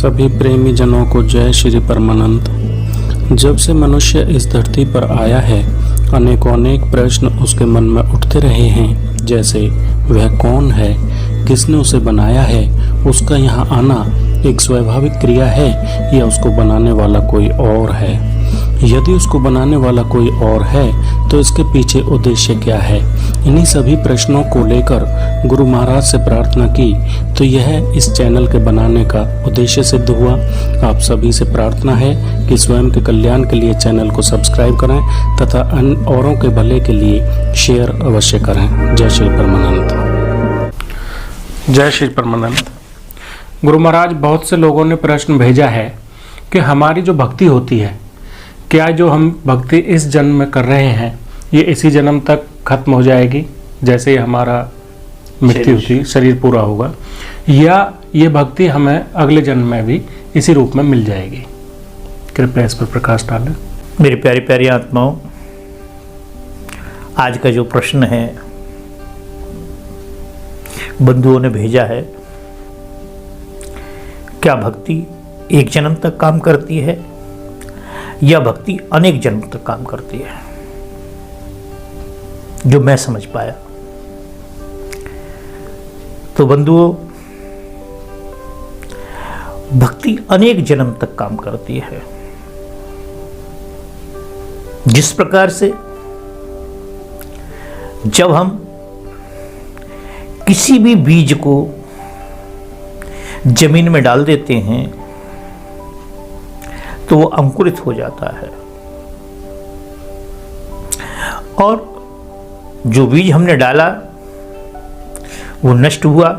सभी प्रेमी जनों को जय श्री परमानंद। जब से मनुष्य इस धरती पर आया है, अनेक प्रश्न उसके मन में उठते रहे हैं, जैसे वह कौन है, किसने उसे बनाया है, उसका यहाँ आना एक स्वाभाविक क्रिया है या उसको बनाने वाला कोई और है। यदि उसको बनाने वाला कोई और है तो इसके पीछे उद्देश्य क्या है। इन्हीं सभी प्रश्नों को लेकर गुरु महाराज से प्रार्थना की तो यह इस चैनल के बनाने का उद्देश्य सिद्ध हुआ। आप सभी से प्रार्थना है कि स्वयं के कल्याण के लिए चैनल को सब्सक्राइब करें तथा अन्य औरों के भले के लिए शेयर अवश्य करें। जय श्री परमानंद। जय श्री परमानंद। गुरु महाराज, बहुत से लोगों ने प्रश्न भेजा है कि हमारी जो भक्ति होती है, क्या जो हम भक्ति इस जन्म में कर रहे हैं ये इसी जन्म तक खत्म हो जाएगी, जैसे ही हमारा मृत्यु होती, शरीर पूरा होगा, या ये भक्ति हमें अगले जन्म में भी इसी रूप में मिल जाएगी? कृपया इस पर प्रकाश डालें। मेरी प्यारी प्यारी आत्माओं, आज का जो प्रश्न है बंधुओं ने भेजा है, क्या भक्ति एक जन्म तक काम करती है या भक्ति अनेक जन्म तक काम करती है? जो मैं समझ पाया तो बंधुओं, भक्ति अनेक जन्म तक काम करती है। जिस प्रकार से जब हम किसी भी बीज को जमीन में डाल देते हैं तो वो अंकुरित हो जाता है, और जो बीज हमने डाला वो नष्ट हुआ,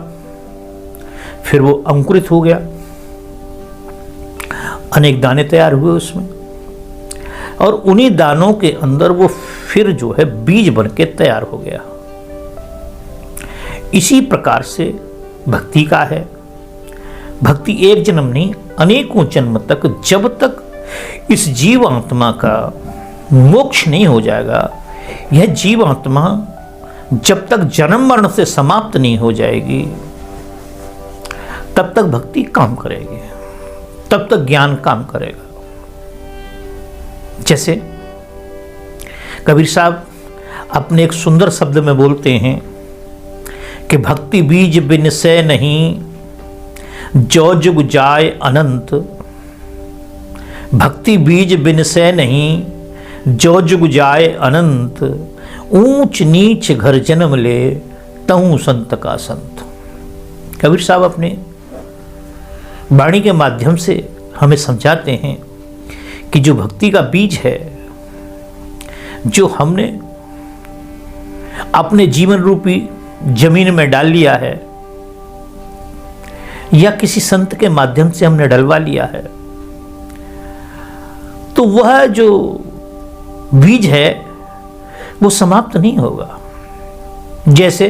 फिर वो अंकुरित हो गया, अनेक दाने तैयार हुए उसमें, और उन्हीं दानों के अंदर वो फिर जो है बीज बन के तैयार हो गया। इसी प्रकार से भक्ति का है। भक्ति एक जन्म नहीं, अनेकों जन्म तक, जब तक इस जीव आत्मा का मोक्ष नहीं हो जाएगा, यह जीव आत्मा जब तक जन्म मरण से समाप्त नहीं हो जाएगी, तब तक भक्ति काम करेगी, तब तक ज्ञान काम करेगा। जैसे कबीर साहब अपने एक सुंदर शब्द में बोलते हैं कि भक्ति बीज बिन से नहीं, जो जुग जाए अनंत। भक्ति बीज बिन से नहीं, जो जुग जाए अनंत। ऊंच नीच घर जन्म ले, तहु संत का संत। कबीर साहब अपने वाणी के माध्यम से हमें समझाते हैं कि जो भक्ति का बीज है, जो हमने अपने जीवन रूपी जमीन में डाल लिया है या किसी संत के माध्यम से हमने डलवा लिया है, तो वह जो बीज है वो समाप्त नहीं होगा। जैसे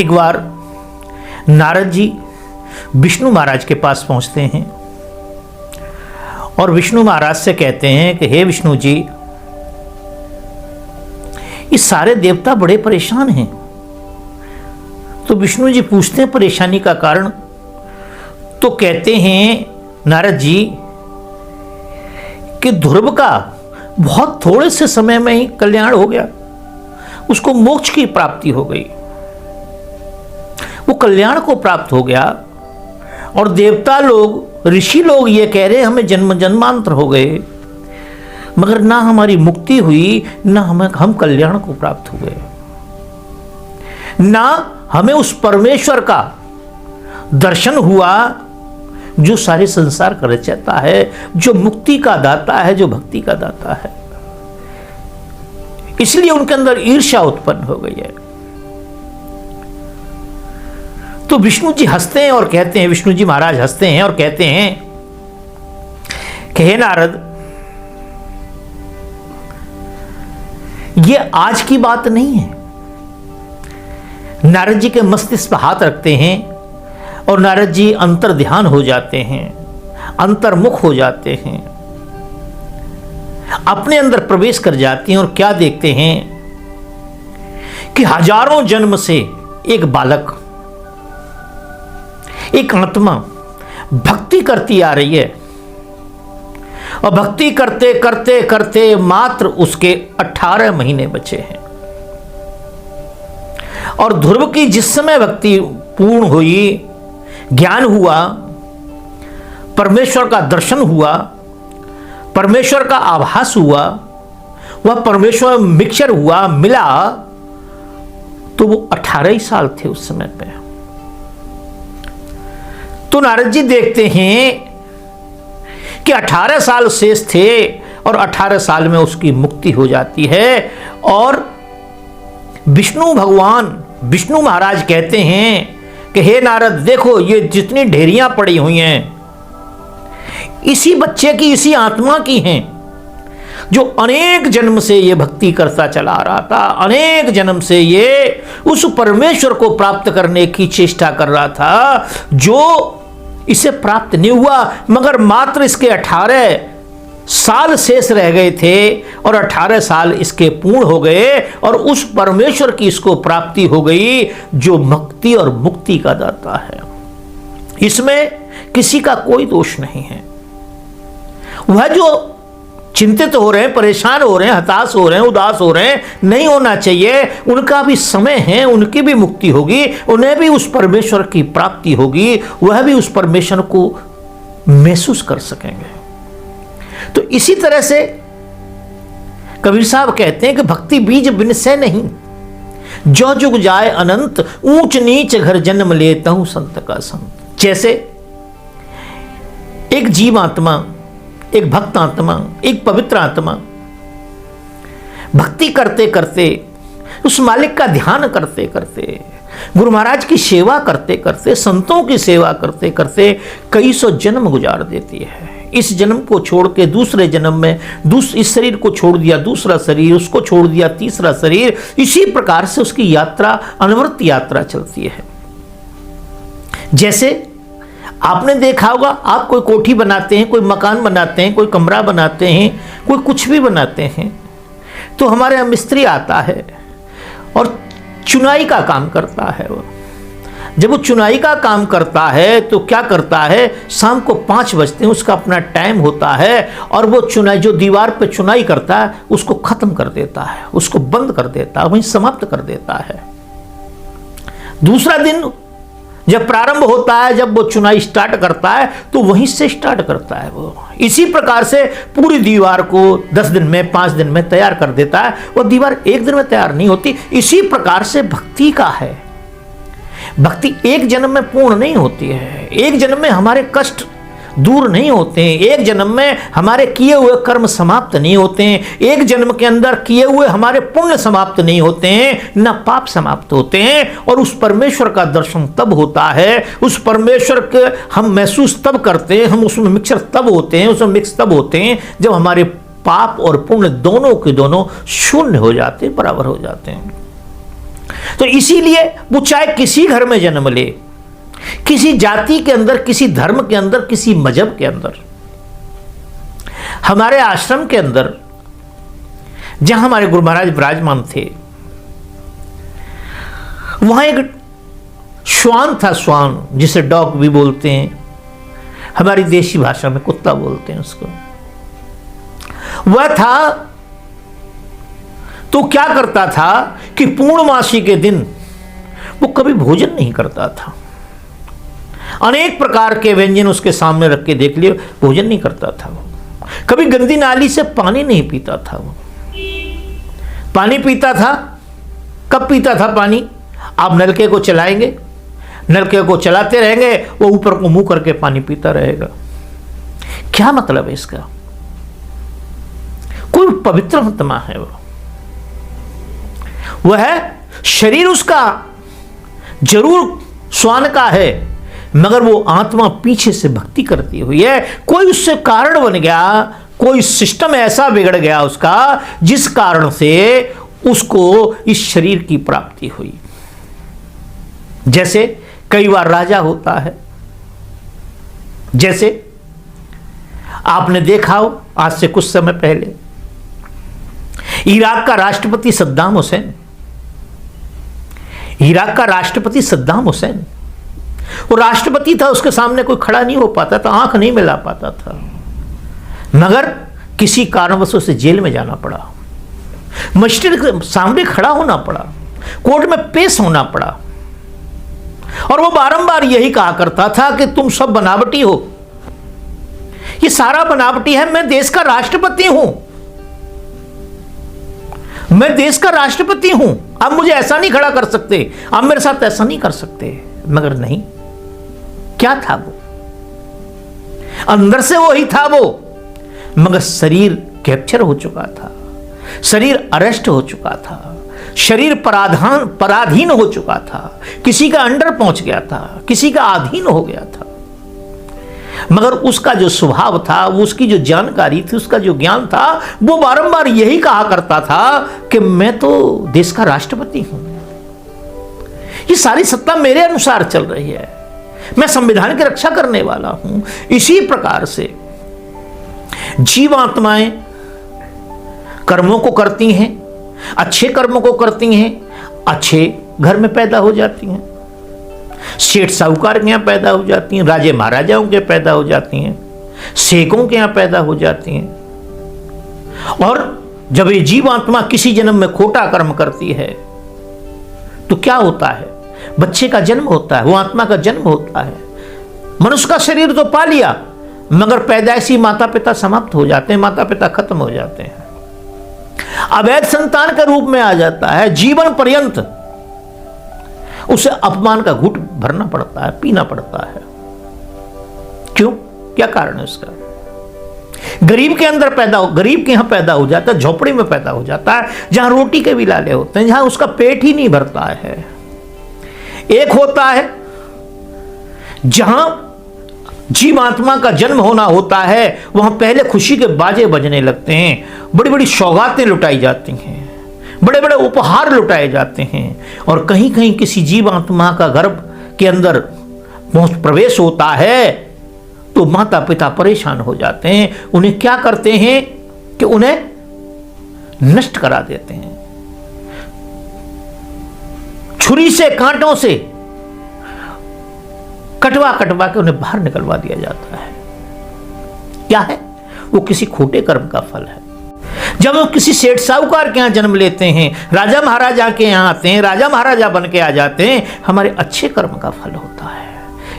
एक बार नारद जी विष्णु महाराज के पास पहुंचते हैं और विष्णु महाराज से कहते हैं कि हे विष्णु जी, ये सारे देवता बड़े परेशान हैं। तो विष्णु जी पूछते हैं परेशानी का कारण, तो कहते हैं नारद जी कि ध्रुव का बहुत थोड़े से समय में ही कल्याण हो गया, उसको मोक्ष की प्राप्ति हो गई, वो कल्याण को प्राप्त हो गया, और देवता लोग, ऋषि लोग ये कह रहे हमें जन्म जन्मांतर हो गए, मगर ना हमारी मुक्ति हुई, ना हम कल्याण को प्राप्त हुए, ना हमें उस परमेश्वर का दर्शन हुआ जो सारे संसार का रचयिता है, जो मुक्ति का दाता है, जो भक्ति का दाता है। इसलिए उनके अंदर ईर्ष्या उत्पन्न हो गई है। तो विष्णु जी हंसते हैं और कहते हैं, विष्णु जी महाराज हंसते हैं और कहते हैं कि हे नारद, ये आज की बात नहीं है। नारद जी के मस्तिष्क पर हाथ रखते हैं और नारद जी अंतर ध्यान हो जाते हैं, अंतर्मुख हो जाते हैं, अपने अंदर प्रवेश कर जाते हैं और क्या देखते हैं कि हजारों जन्म से एक बालक एक आत्मा भक्ति करती आ रही है और भक्ति करते करते करते मात्र उसके 18 महीने बचे हैं और ध्रुव की जिस समय भक्ति पूर्ण हुई, ज्ञान हुआ, परमेश्वर का दर्शन हुआ, परमेश्वर का आभास हुआ, वह परमेश्वर मिक्सचर हुआ, मिला, तो वो 18 ही साल थे उस समय पे। तो नारद जी देखते हैं कि 18 साल शेष थे और 18 साल में उसकी मुक्ति हो जाती है। और विष्णु भगवान, विष्णु महाराज कहते हैं कि हे नारद, देखो ये जितनी ढेरियां पड़ी हुई हैं इसी बच्चे की, इसी आत्मा की हैं, जो अनेक जन्म से ये भक्ति करता चला आ रहा था, अनेक जन्म से ये उस परमेश्वर को प्राप्त करने की चेष्टा कर रहा था, जो इसे प्राप्त नहीं हुआ, मगर मात्र इसके 18 साल शेष रह गए थे और 18 साल इसके पूर्ण हो गए और उस परमेश्वर की इसको प्राप्ति हो गई जो मुक्ति और मुक्ति का दाता है। इसमें किसी का कोई दोष नहीं है। वह जो चिंतित हो रहे हैं, परेशान हो रहे हैं, हताश हो रहे हैं, उदास हो रहे हैं, नहीं होना चाहिए। उनका भी समय है, उनकी भी मुक्ति होगी, उन्हें भी उस परमेश्वर की प्राप्ति होगी, वह भी उस परमेश्वर को महसूस कर सकेंगे। तो इसी तरह से कबीर साहब कहते हैं कि भक्ति बीज बिन से नहीं, जो जुग जाए अनंत, ऊंच नीच घर जन्म लेता हूं संत का संत। जैसे एक जीव आत्मा, एक भक्त आत्मा, एक पवित्र आत्मा भक्ति करते करते, उस मालिक का ध्यान करते करते, गुरु महाराज की सेवा करते करते, संतों की सेवा करते करते कई सौ जन्म गुजार देती है। इस जन्म को छोड़ के दूसरे जन्म में इस शरीर को छोड़ दिया, दूसरा शरीर, उसको छोड़ दिया, तीसरा शरीर, इसी प्रकार से उसकी यात्रा, अनवरत यात्रा चलती है। जैसे आपने देखा होगा, आप कोई कोठी बनाते हैं, कोई मकान बनाते हैं, कोई कमरा बनाते हैं, कोई कुछ भी बनाते हैं, तो हमारे यहाँ मिस्त्री आता है और चुनाई का काम करता है। वो जब वो चुनाई का काम करता है तो क्या करता है, शाम को 5 बजते हैं उसका अपना टाइम होता है और वो चुनाई, जो दीवार पे चुनाई करता है उसको खत्म कर देता है, उसको बंद कर देता है, वहीं समाप्त कर देता है। दूसरा दिन जब प्रारंभ होता है, जब वो चुनाई स्टार्ट करता है तो वहीं से स्टार्ट करता है वो। इसी प्रकार से पूरी दीवार को 10 दिन में, 5 दिन में तैयार कर देता है। वो दीवार एक दिन में तैयार नहीं होती। इसी प्रकार से भक्ति का है, भक्ति एक जन्म में पूर्ण नहीं होती है। एक जन्म में हमारे कष्ट दूर नहीं होते हैं, एक जन्म में हमारे किए हुए कर्म समाप्त नहीं होते हैं, एक जन्म के अंदर किए हुए हमारे पुण्य समाप्त नहीं होते हैं, न पाप समाप्त होते हैं। और उस परमेश्वर का दर्शन तब होता है, उस परमेश्वर के हम महसूस तब करते हैं, हम उसमें मिक्सर तब होते हैं, उसमें मिक्स तब होते हैं जब हमारे पाप और पुण्य दोनों के दोनों शून्य हो जाते हैं, बराबर हो जाते हैं। तो इसीलिए वो चाहे किसी घर में जन्म ले, किसी जाति के अंदर, किसी धर्म के अंदर, किसी मजहब के अंदर, हमारे आश्रम के अंदर जहां हमारे गुरु महाराज विराजमान थे, वहां एक श्वान था, श्वान जिसे डॉग भी बोलते हैं, हमारी देशी भाषा में कुत्ता बोलते हैं उसको। वह था तो क्या करता था कि पूर्णमासी के दिन वो कभी भोजन नहीं करता था। अनेक प्रकार के व्यंजन उसके सामने रख के देख लिए, भोजन नहीं करता था वो। कभी गंदी नाली से पानी नहीं पीता था वो। पानी पीता था, कब पीता था पानी? आप नलके को चलाएंगे, नलके को चलाते रहेंगे, वो ऊपर को मुंह करके पानी पीता रहेगा। क्या मतलब है इसका? कोई पवित्र आत्मा है वो, वह शरीर उसका जरूर श्वान का है, मगर वो आत्मा पीछे से भक्ति करती हुई है। कोई उससे कारण बन गया, कोई सिस्टम ऐसा बिगड़ गया उसका, जिस कारण से उसको इस शरीर की प्राप्ति हुई। जैसे कई बार राजा होता है, जैसे आपने देखा हो आज से कुछ समय पहले इराक का राष्ट्रपति सद्दाम हुसैन, इराक का राष्ट्रपति सद्दाम हुसैन, वो राष्ट्रपति था, उसके सामने कोई खड़ा नहीं हो पाता था, आंख नहीं मिला पाता था, मगर किसी कारणवश उसे जेल में जाना पड़ा, मजिस्ट्रेट के सामने खड़ा होना पड़ा, कोर्ट में पेश होना पड़ा, और वो बारंबार यही कहा करता था कि तुम सब बनावटी हो, ये सारा बनावटी है, मैं देश का राष्ट्रपति हूं, मैं देश का राष्ट्रपति हूं, आप मुझे ऐसा नहीं खड़ा कर सकते, आप मेरे साथ ऐसा नहीं कर सकते। मगर नहीं, क्या था वो? अंदर से वो ही था वो, मगर शरीर कैप्चर हो चुका था, शरीर अरेस्ट हो चुका था, शरीर पराधीन हो चुका था, किसी का अंडर पहुंच गया था, किसी का अधीन हो गया था। मगर उसका जो स्वभाव था, उसकी जो जानकारी थी, उसका जो ज्ञान था, वो बारंबार यही कहा करता था कि मैं तो देश का राष्ट्रपति हूं, ये सारी सत्ता मेरे अनुसार चल रही है, मैं संविधान की रक्षा करने वाला हूं। इसी प्रकार से जीवात्माएं कर्मों को करती हैं, अच्छे कर्मों को करती हैं, अच्छे घर में पैदा हो जाती हैं, सेठ साहूकार के यहां पैदा हो जाती हैं, राजे महाराजाओं के पैदा हो जाती हैं, सेकों के यहां पैदा हो जाती हैं। और जब ये जीवात्मा किसी जन्म में खोटा कर्म करती है तो क्या होता है? बच्चे का जन्म होता है, वो आत्मा का जन्म होता है। मनुष्य का शरीर तो पा लिया, मगर पैदाइशी माता पिता समाप्त हो जाते हैं, माता पिता खत्म हो जाते हैं, अवैध संतान के रूप में आ जाता है। जीवन पर्यंत उसे अपमान का घूंट भरना पड़ता है, पीना पड़ता है। क्यों? क्या कारण है उसका? गरीब के अंदर गरीब के यहां पैदा हो जाता है, झोपड़ी में पैदा हो जाता है, जहां रोटी के भी लाले होते हैं, जहां उसका पेट ही नहीं भरता है। एक होता है जहां जीवात्मा का जन्म होना होता है, वहां पहले खुशी के बाजे बजने लगते हैं, बड़ी बड़ी सौगातें लुटाई जाती हैं, बड़े बड़े उपहार लुटाए जाते हैं, और कहीं कहीं किसी जीवात्मा का गर्भ के अंदर प्रवेश होता है तो माता पिता परेशान हो जाते हैं। उन्हें क्या करते हैं कि उन्हें नष्ट करा देते हैं, छुरी से कांटों से कटवा कटवा के उन्हें बाहर निकलवा दिया जाता है। क्या है वो? किसी खोटे कर्म का फल है। जब वो किसी सेठ साहूकार के यहां जन्म लेते हैं, राजा महाराजा के यहां आते हैं, राजा महाराजा बन के आ जाते हैं, हमारे अच्छे कर्म का फल होता है।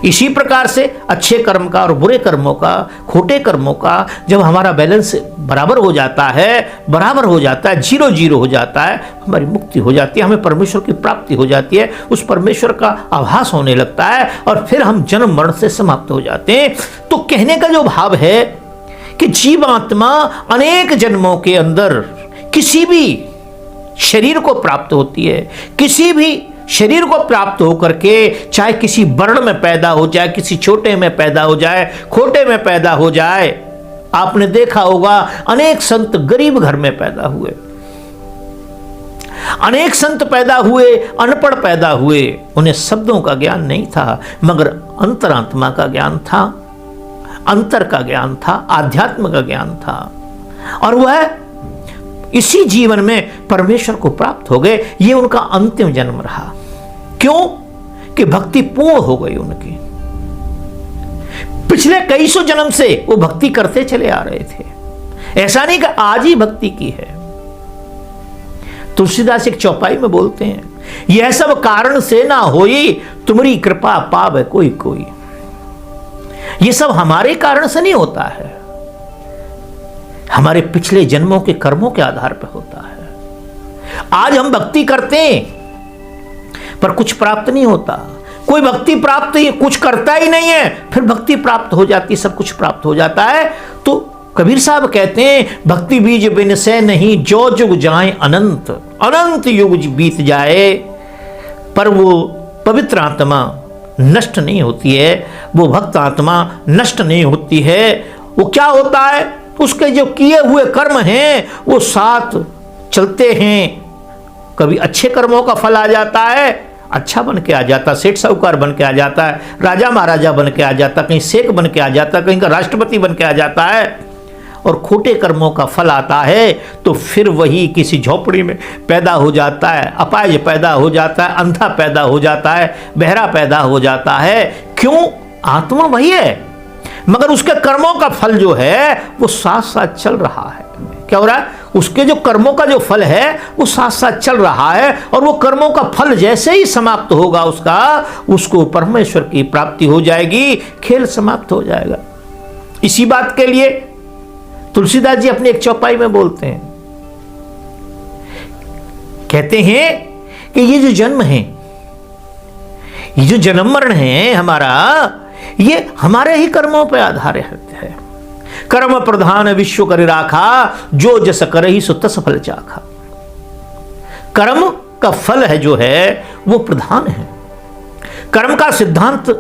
इसी प्रकार से अच्छे कर्म का और बुरे कर्मों का, खोटे कर्मों का जब हमारा बैलेंस बराबर हो जाता है, बराबर हो जाता है, 0-0 हो जाता है, हमारी मुक्ति हो जाती है, हमें परमेश्वर की प्राप्ति हो जाती है, उस परमेश्वर का आभास होने लगता है, और फिर हम जन्म मरण से समाप्त हो जाते हैं। तो कहने का जो भाव है कि जीवात्मा अनेक जन्मों के अंदर किसी भी शरीर को प्राप्त होती है, किसी भी शरीर को प्राप्त होकर के, चाहे किसी वर्ण में पैदा हो जाए, किसी छोटे में पैदा हो जाए, खोटे में पैदा हो जाए। आपने देखा होगा अनेक संत गरीब घर में पैदा हुए, अनेक संत पैदा हुए अनपढ़ पैदा हुए, उन्हें शब्दों का ज्ञान नहीं था, मगर अंतरात्मा का ज्ञान था, अंतर का ज्ञान था, आध्यात्म का ज्ञान था, और वह इसी जीवन में परमेश्वर को प्राप्त हो गए। ये उनका अंतिम जन्म रहा। क्यों? कि भक्ति पूर्ण हो गई उनकी। पिछले कई सौ जन्म से वो भक्ति करते चले आ रहे थे, ऐसा नहीं कि आज ही भक्ति की है। तुलसीदास एक चौपाई में बोलते हैं, यह सब कारण से ना होई, तुम्हारी कृपा पावे कोई कोई। ये सब हमारे कारण से नहीं होता है, हमारे पिछले जन्मों के कर्मों के आधार पर होता है। आज हम भक्ति करते हैं पर कुछ प्राप्त नहीं होता, कोई भक्ति प्राप्त ही कुछ करता ही नहीं है, फिर भक्ति प्राप्त हो जाती, सब कुछ प्राप्त हो जाता है। तो कबीर साहब कहते हैं, भक्ति बीज बिन से नहीं, जो जुग जाए अनंत, अनंत युग बीत जाए, पर वो पवित्र आत्मा नष्ट नहीं होती है, वो भक्त आत्मा नष्ट नहीं होती है। वो क्या होता है? उसके जो किए हुए कर्म हैं वो साथ चलते हैं। कभी अच्छे कर्मों का फल आ जाता है, अच्छा बन के आ जाता, सेठ साहूकार बन के आ जाता है, राजा महाराजा बन के आ जाता, कहीं शेख बन के आ जाता, कहीं का राष्ट्रपति बन के आ जाता है, और खोटे कर्मों का फल आता है तो फिर वही किसी झोपड़ी में पैदा हो जाता है, अपाहिज पैदा हो जाता है, अंधा पैदा हो जाता है, बहरा पैदा हो जाता है। क्यों? आत्मा वही है, मगर उसके कर्मों का फल जो है वो साथ साथ चल रहा है। क्या हो रहा है? उसके जो कर्मों का जो फल है वो साथ साथ चल रहा है, और वो कर्मों का फल जैसे ही समाप्त होगा उसको परमेश्वर की प्राप्ति हो जाएगी, खेल समाप्त हो जाएगा। इसी बात के लिए तुलसीदास जी अपनी एक चौपाई में बोलते हैं, कहते हैं कि ये जो जन्म है, ये जो जन्म मरण है हमारा, ये हमारे ही कर्मों पर आधारित है। कर्म प्रधान विश्व कर राखा, जो जस करहि सो तस फल चाखा। कर्म का फल है जो है वो प्रधान है। कर्म का सिद्धांत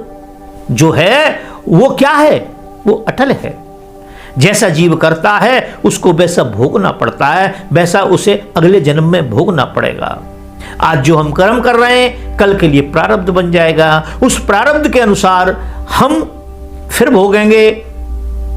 जो है वो क्या है? वो अटल है। जैसा जीव करता है उसको वैसा भोगना पड़ता है, वैसा उसे अगले जन्म में भोगना पड़ेगा। आज जो हम कर्म कर रहे हैं कल के लिए प्रारब्ध बन जाएगा, उस प्रारब्ध के अनुसार हम फिर भोगेंगे।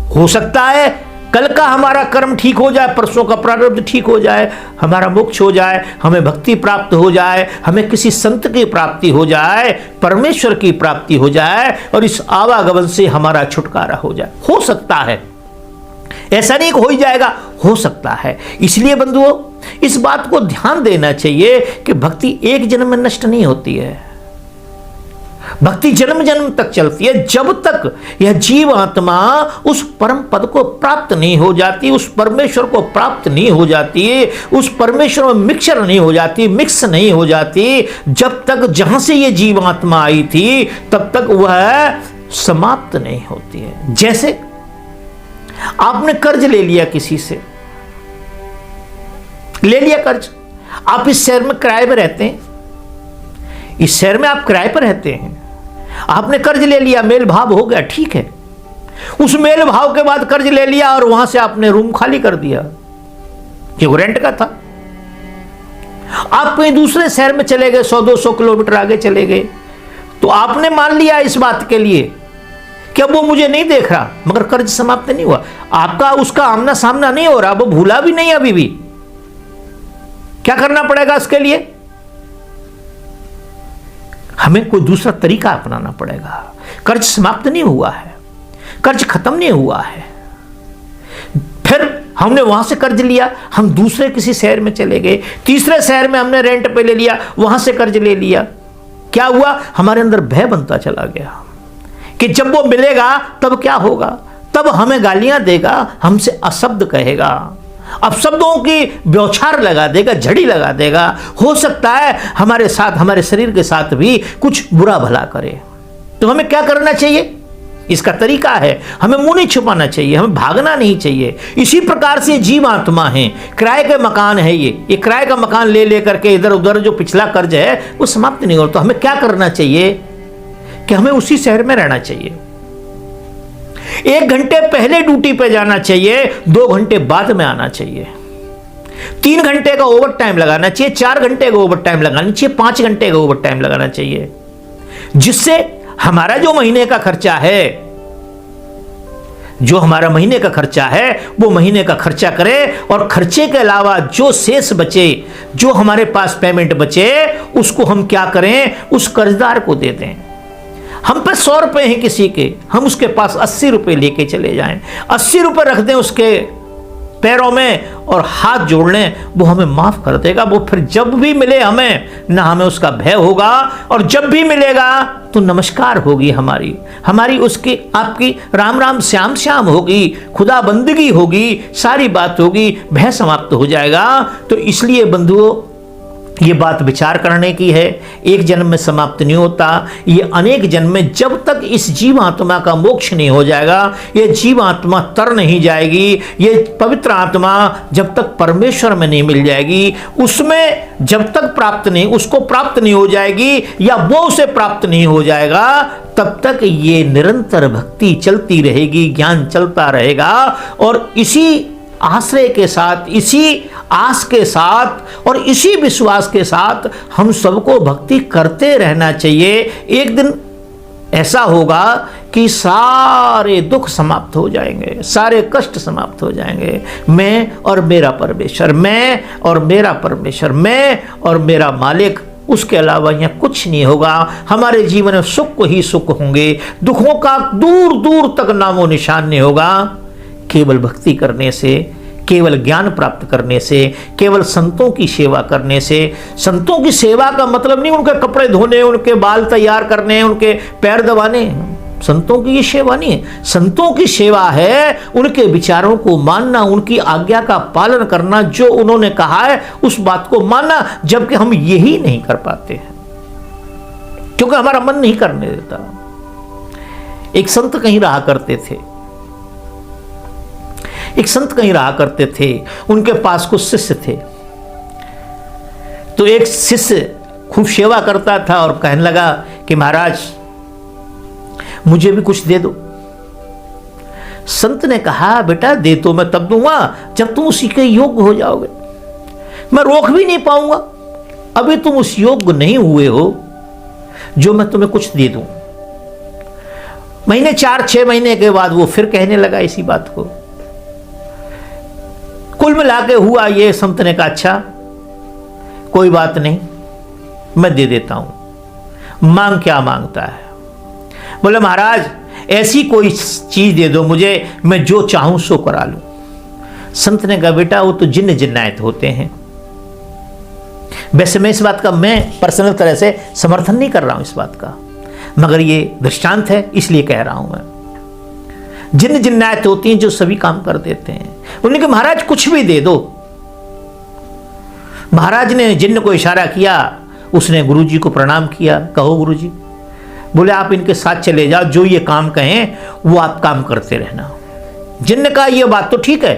हो सकता है कल का हमारा कर्म ठीक हो जाए, परसों का प्रारब्ध ठीक हो जाए, हमारा मोक्ष हो जाए, हमें भक्ति प्राप्त हो जाए, हमें किसी संत की प्राप्ति हो जाए, परमेश्वर की प्राप्ति हो जाए, और इस आवागमन से हमारा छुटकारा हो जाए। हो सकता है, ऐसा नहीं हो ही जाएगा, हो सकता है। इसलिए बंधुओं, इस बात को ध्यान देना चाहिए कि भक्ति एक जन्म में नष्ट नहीं होती है। भक्ति जन्म जन्म तक चलती है, जब तक यह जीव आत्मा उस परम पद को प्राप्त नहीं हो जाती, उस परमेश्वर को प्राप्त नहीं हो जाती, उस परमेश्वर में मिक्सर नहीं हो जाती, मिक्स नहीं हो जाती, जब तक जहां से यह जीव आत्मा आई थी तब तक वह समाप्त नहीं होती है। जैसे आपने कर्ज ले लिया, किसी से ले लिया कर्ज, आप इस शहर में किराए पर रहते हैं, इस शहर में आप किराए पर रहते हैं, आपने कर्ज ले लिया, मेल भाव हो गया, ठीक है। उस मेल भाव के बाद कर्ज ले लिया और वहां से आपने रूम खाली कर दिया, क्योंकि रेंट का था। आप कहीं दूसरे शहर में चले गए, 100-200 किलोमीटर आगे चले गए, तो आपने मान लिया इस बात के लिए कि अब वो मुझे नहीं देख रहा, मगर कर्ज समाप्त नहीं हुआ, आपका उसका आमना सामना नहीं हो रहा, वो भूला भी नहीं अभी भी। क्या करना पड़ेगा इसके लिए? हमें कोई दूसरा तरीका अपनाना पड़ेगा। कर्ज समाप्त नहीं हुआ है, कर्ज खत्म नहीं हुआ है, फिर हमने वहां से कर्ज लिया, हम दूसरे किसी शहर में चले गए, तीसरे शहर में हमने रेंट पे ले लिया, वहां से कर्ज ले लिया। क्या हुआ? हमारे अंदर भय बनता चला गया कि जब वो मिलेगा तब क्या होगा, तब हमें गालियां देगा, हमसे अशब्द कहेगा, अपशब्दों की ब्यौछार लगा देगा, झड़ी लगा देगा। हो सकता है हमारे साथ, हमारे शरीर के साथ भी कुछ बुरा भला करे। तो हमें क्या करना चाहिए? इसका तरीका है, हमें मुंह नहीं छुपाना चाहिए, हमें भागना नहीं चाहिए। इसी प्रकार से जीव आत्मा है, किराए के मकान है, ये किराए का मकान ले लेकर के इधर उधर जो पिछला कर्ज है वो समाप्त नहीं हो। तो हमें क्या करना चाहिए कि हमें उसी शहर में रहना चाहिए। 1 घंटे पहले ड्यूटी पे जाना चाहिए, 2 घंटे बाद में आना चाहिए, 3 घंटे का ओवर टाइम लगाना चाहिए, 4 घंटे का ओवर टाइम लगाना चाहिए, 5 घंटे का ओवर टाइम लगाना चाहिए, जिससे हमारा जो महीने का खर्चा है, जो हमारा महीने का खर्चा है वो महीने का खर्चा करे, और खर्चे के अलावा जो शेष बचे, जो हमारे पास पेमेंट बचे, उसको हम क्या करें? उस कर्जदार को दे दें। हम पे 100 रुपए हैं किसी के, हम उसके पास 80 रुपए लेके चले जाएं, 80 रुपए रख दें उसके पैरों में और हाथ जोड़ लें, वो हमें माफ कर देगा। वो फिर जब भी मिले हमें, ना हमें उसका भय होगा, और जब भी मिलेगा तो नमस्कार होगी हमारी उसकी, आपकी राम राम श्याम श्याम होगी, खुदा बंदगी होगी, सारी बात होगी, भय समाप्त हो जाएगा। तो इसलिए बंधुओं, ये बात विचार करने की है। एक जन्म में समाप्त नहीं होता, ये अनेक जन्म में, जब तक इस जीव आत्मा का मोक्ष नहीं हो जाएगा, ये जीव आत्मा तर नहीं जाएगी, ये पवित्र आत्मा जब तक परमेश्वर में नहीं मिल जाएगी, उसमें जब तक प्राप्त नहीं, उसको प्राप्त नहीं हो जाएगी, या वो उसे प्राप्त नहीं हो जाएगा, तब तक ये निरंतर भक्ति चलती रहेगी, ज्ञान चलता रहेगा। और इसी आश्रय के साथ, इसी आस के साथ और इसी विश्वास के साथ हम सबको भक्ति करते रहना चाहिए। एक दिन ऐसा होगा कि सारे दुख समाप्त हो जाएंगे, सारे कष्ट समाप्त हो जाएंगे। मैं और मेरा परमेश्वर, मैं और मेरा परमेश्वर, मैं और मेरा मालिक, उसके अलावा यहाँ कुछ नहीं होगा। हमारे जीवन में सुख ही सुख होंगे, दुखों का दूर दूर तक नामो निशान नहीं होगा। केवल भक्ति करने से, केवल ज्ञान प्राप्त करने से, केवल संतों की सेवा करने से। संतों की सेवा का मतलब नहीं उनके कपड़े धोने, उनके बाल तैयार करने, उनके पैर दबाने। संतों की ये सेवा नहीं है। संतों की सेवा है उनके विचारों को मानना, उनकी आज्ञा का पालन करना, जो उन्होंने कहा है उस बात को मानना, जबकि हम यही नहीं कर पाते हैं क्योंकि हमारा मन नहीं करने देता। एक संत कहीं रहा करते थे, एक संत कहीं रहा करते थे, उनके पास कुछ शिष्य थे। तो एक शिष्य खूब सेवा करता था और कहने लगा कि महाराज मुझे भी कुछ दे दो। संत ने कहा बेटा दे तो मैं तब दूंगा जब तुम उसी के योग्य हो जाओगे, मैं रोक भी नहीं पाऊंगा। अभी तुम उस योग्य नहीं हुए हो जो मैं तुम्हें कुछ दे दूं। महीने 4-6 महीने के बाद वो फिर कहने लगा इसी बात को। कुल मिला के हुआ ये, संत ने कहा अच्छा कोई बात नहीं, मैं दे देता हूं। मांग क्या मांगता है? बोले महाराज ऐसी कोई चीज दे दो मुझे, मैं जो चाहूं सो करा लूं। संत ने कहा बेटा वो तो जिन्न जिन्नायत होते हैं। वैसे मैं इस बात का मैं पर्सनल तरह से समर्थन नहीं कर रहा हूं इस बात का, मगर ये दृष्टांत है इसलिए कह रहा हूं मैं। जिन्न जिन्नायत होती हैं जो सभी काम कर देते हैं। उन्होंने कहा महाराज कुछ भी दे दो। महाराज ने जिन्न को इशारा किया, उसने गुरुजी को प्रणाम किया। कहो गुरुजी। बोले आप इनके साथ चले जाओ, जो ये काम कहें वो आप काम करते रहना। जिन्न कहा ये बात तो ठीक है,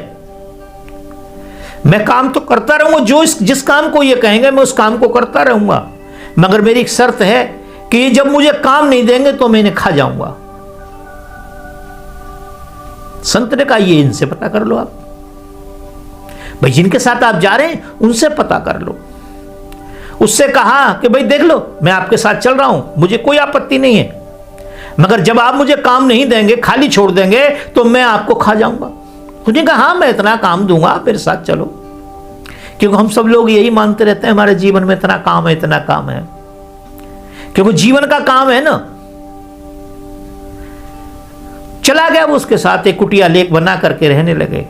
मैं काम तो करता रहूंगा, जिस काम को ये कहेंगे मैं उस काम को करता रहूंगा, मगर मेरी एक शर्त है कि जब मुझे काम नहीं देंगे तो मैं इन्हें खा जाऊंगा। संत ने कहा ये इनसे पता कर लो आप, भाई जिनके साथ आप जा रहे हैं उनसे पता कर लो। उससे कहा कि भाई देख लो मैं आपके साथ चल रहा हूं, मुझे कोई आपत्ति नहीं है, मगर जब आप मुझे काम नहीं देंगे, खाली छोड़ देंगे तो मैं आपको खा जाऊंगा। उसने कहा हाँ मैं इतना काम दूंगा, आप मेरे साथ चलो। क्योंकि हम सब लोग यही मानते रहते हैं हमारे जीवन में इतना काम है, इतना काम है, क्योंकि जीवन का काम है ना। चला गया वो उसके साथ, एक कुटिया लेक बना करके रहने लगे।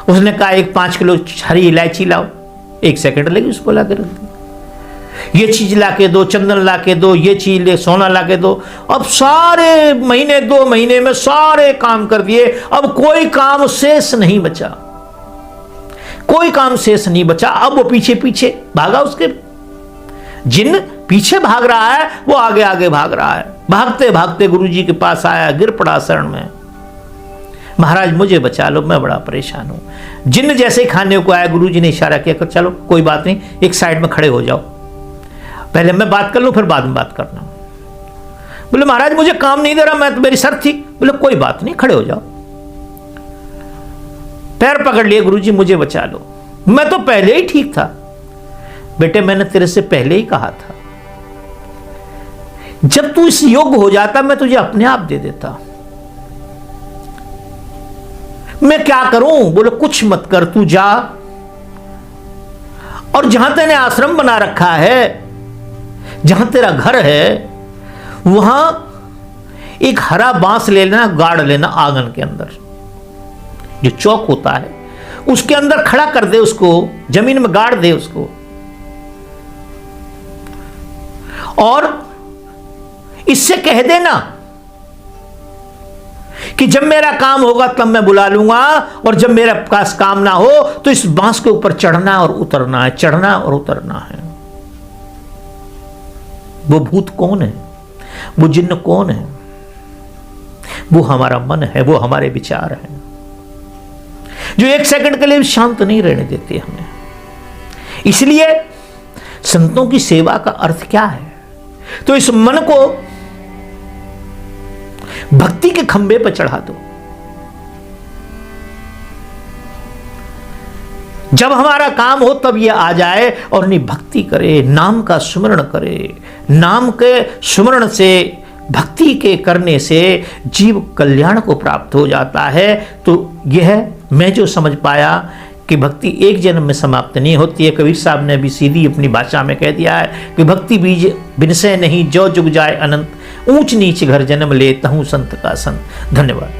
उसने कहा एक 5 किलो हरी इलायची लाओ। 1 सेकंड लगी उसको ला के रख दी। ये चीज ला के दो, चंदन ला के दो, ये चीज ले, सोना ला के दो। अब सारे महीने 2 महीने में सारे काम कर दिए, अब कोई काम शेष नहीं बचा, कोई काम शेष नहीं बचा। अब वो पीछे पीछे भागा, उसके जिन्न पीछे भाग रहा है, वो आगे आगे भाग रहा है। भागते भागते गुरुजी के पास आया, गिर पड़ा शरण में। महाराज मुझे बचा लो, मैं बड़ा परेशान हूं। जिन्न जैसे ही खाने को आया, गुरुजी ने इशारा किया कि चलो कोई बात नहीं, एक साइड में खड़े हो जाओ, पहले मैं बात कर लूं फिर बाद में बात करना। बोले महाराज मुझे काम नहीं दे रहा, मैं तो मेरी शर्त थी। बोले कोई बात नहीं, खड़े हो जाओ। पैर पकड़ लिए, गुरुजी मुझे बचा लो, मैं तो पहले ही ठीक था। बेटे मैंने तेरे से पहले ही कहा था, जब तू इस योग्य हो जाता मैं तुझे अपने आप दे देता। मैं क्या करूं? बोले कुछ मत कर, तू जा और जहां तेने आश्रम बना रखा है, जहां तेरा घर है, वहां एक हरा बांस ले लेना, गाड़ लेना आंगन के अंदर, जो चौक होता है उसके अंदर खड़ा कर दे उसको, जमीन में गाड़ दे उसको, और इससे कह देना कि जब मेरा काम होगा तब मैं बुला लूंगा, और जब मेरे पास काम ना हो तो इस बांस के ऊपर चढ़ना और उतरना है, चढ़ना और उतरना है। वो भूत कौन है? वो जिन्न कौन है? वो हमारा मन है, वो हमारे विचार हैं, जो 1 सेकंड के लिए भी शांत नहीं रहने देते हमें। इसलिए संतों की सेवा का अर्थ क्या है? तो इस मन को भक्ति के खंबे पर चढ़ा दो। जब हमारा काम हो तब ये आ जाए और नहीं भक्ति करे, नाम का सुमरण करे। नाम के सुमरण से भक्ति के करने से जीव कल्याण को प्राप्त हो जाता है। तो यह मैं जो समझ पाया कि भक्ति एक जन्म में समाप्त नहीं होती है। कबीर साहब ने भी सीधी अपनी भाषा में कह दिया है कि भक्ति बीज बिनसे नहीं, जो जुग जाए अनंत, ऊंच नीच घर जन्म ले तहु संत का संत। धन्यवाद।